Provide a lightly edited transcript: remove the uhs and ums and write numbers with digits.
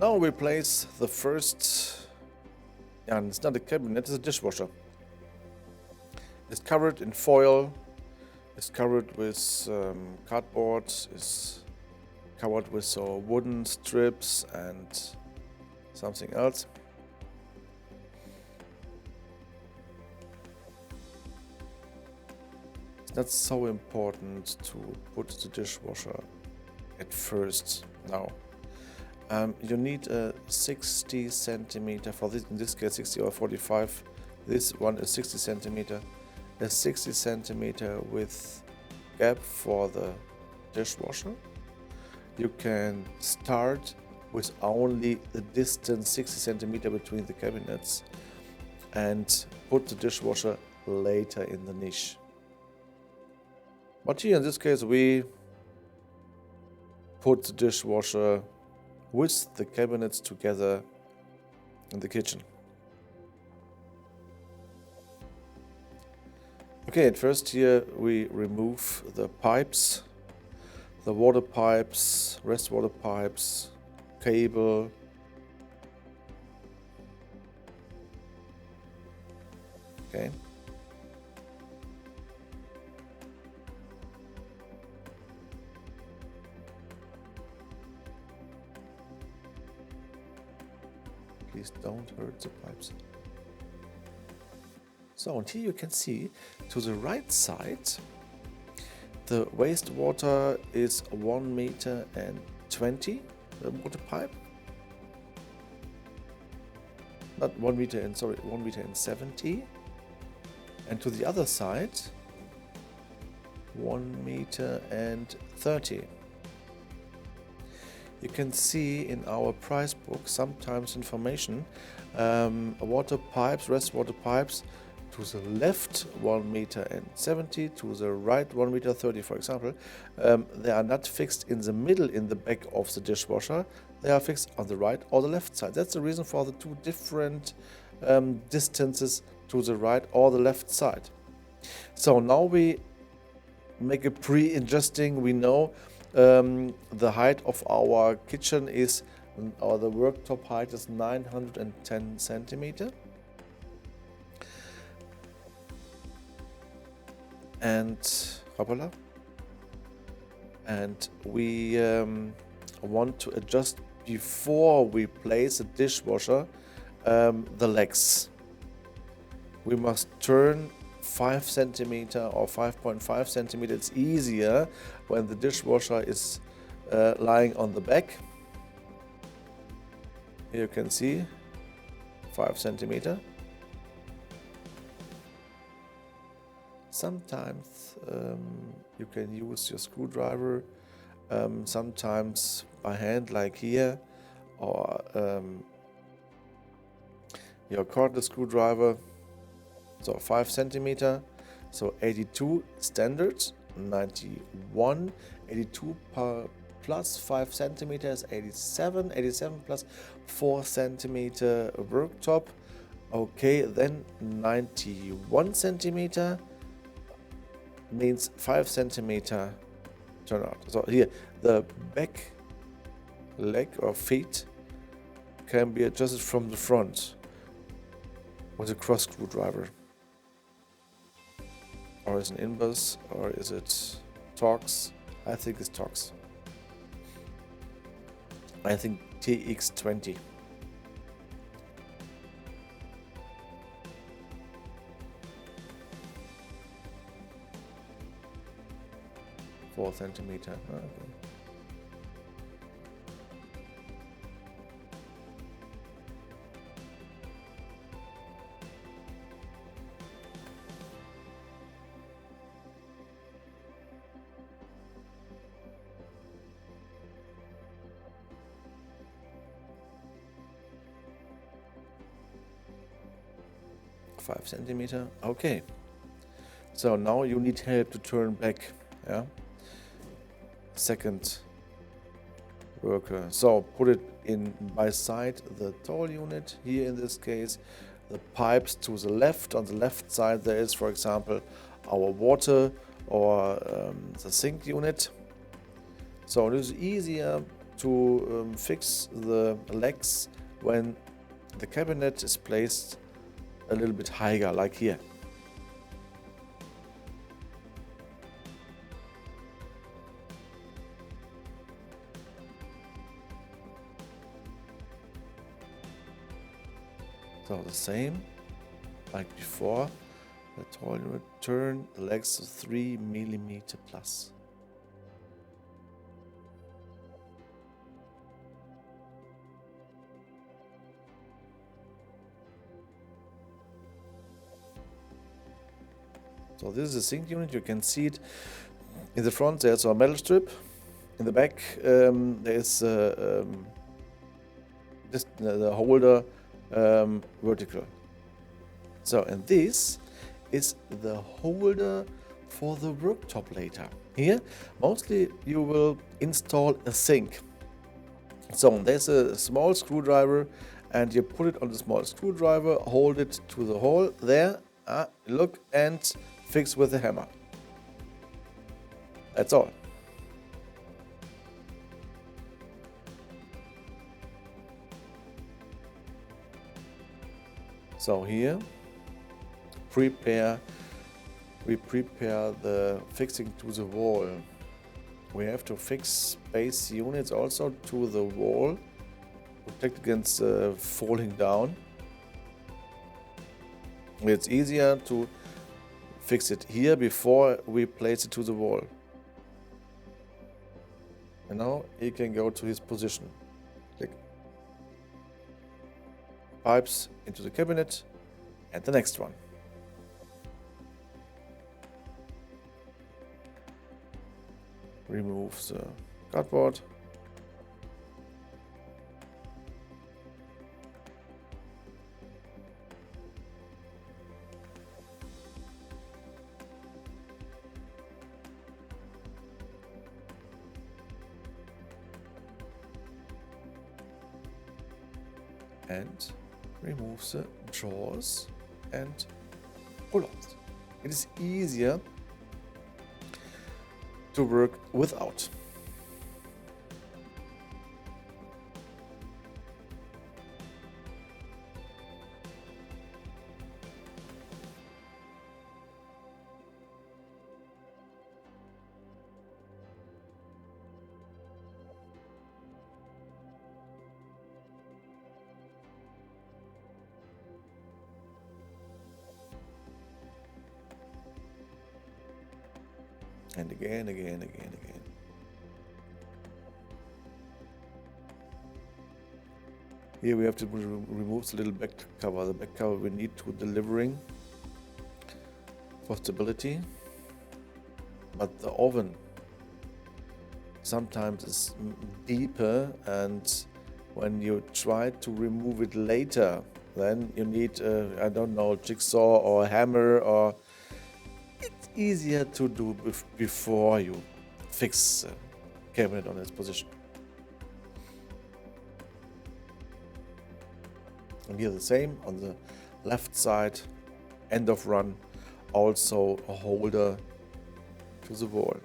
Now we place the first, and it's not a cabinet, it's a dishwasher. It's covered in foil, it's covered with cardboard, it's covered with wooden strips and something else. It's not so important to put the dishwasher at first now. You need a 60 centimeter for this, in this case 60 or 45. This one is 60 centimeter. A 60 centimeter width gap for the dishwasher. You can start with only the distance 60 centimeter between the cabinets and put the dishwasher later in the niche. But here in this case we put the dishwasher with the cabinets together in the kitchen. Okay, at first here we remove the pipes, the water pipes, water pipes, cable. Okay. Please don't hurt the pipes. So, and here you can see to the right side the wastewater is 1 meter and 20, the water pipe. Not 1 meter and 1 meter and 70. And to the other side 1 meter and 30. You can see in our price book sometimes information, water pipes, water pipes, to the left 1 meter and 70, to the right 1 meter 30, for example. They are not fixed in the middle in the back of the dishwasher. They are fixed on the right or the left side. That's the reason for the two different distances to the right or the left side. So now we make a pre-adjusting. We know the height of our kitchen is, or the worktop height is 910 centimeter. And hoppala. And we want to adjust before we place the dishwasher the legs. We must turn 5 centimeter or 5.5 centimeter. It's easier when the dishwasher is lying on the back. Here you can see 5 centimeter. Sometimes you can use your screwdriver, sometimes by hand like here, or your cordless screwdriver. So 5 centimeter, so 82 standard, 91, 82 plus 5 centimeters, 87, 87 plus 4 centimeter worktop. Okay, then 91 centimeter means 5 centimeter turnout. So here the back leg or feet can be adjusted from the front with a cross screwdriver. Or is it an inbus, or is it Torx? I think it's Torx. I think TX20. Four centimeter. Okay. Five centimeter. Okay. So now you need help to turn back. Yeah. Second worker. So put it in by side the towel unit. Here in this case, the pipes to the left. On the left side there is, for example, our water or the sink unit. So it is easier to fix the legs when the cabinet is placed a little bit higher, like here. So the same like before, the toilet will turn the legs to 3 mm plus. So this is a sink unit. You can see it in the front. There's a metal strip. In the back, there's just the holder vertical. So, and this is the holder for the worktop later. Here, mostly you will install a sink. So there's a small screwdriver, and you put it on the small screwdriver, hold it to the hole there, look, and fix with the hammer. That's all. So here, we prepare the fixing to the wall. We have to fix base units also to the wall, protect against falling down. It's easier to fix it here before we place it to the wall. And now he can go to his position. Click. Pipes into the cabinet, and the next one. Remove the cardboard. And remove the drawers and pull-ups. It is easier to work without. And again. Here we have to remove the little back cover. The back cover we need to delivering for stability. But the oven sometimes is deeper, and when you try to remove it later, then you need I don't know, jigsaw or a hammer, or it's easier to do before you fix the cabinet on its position. And here the same on the left side, end of run, also a holder to the wall.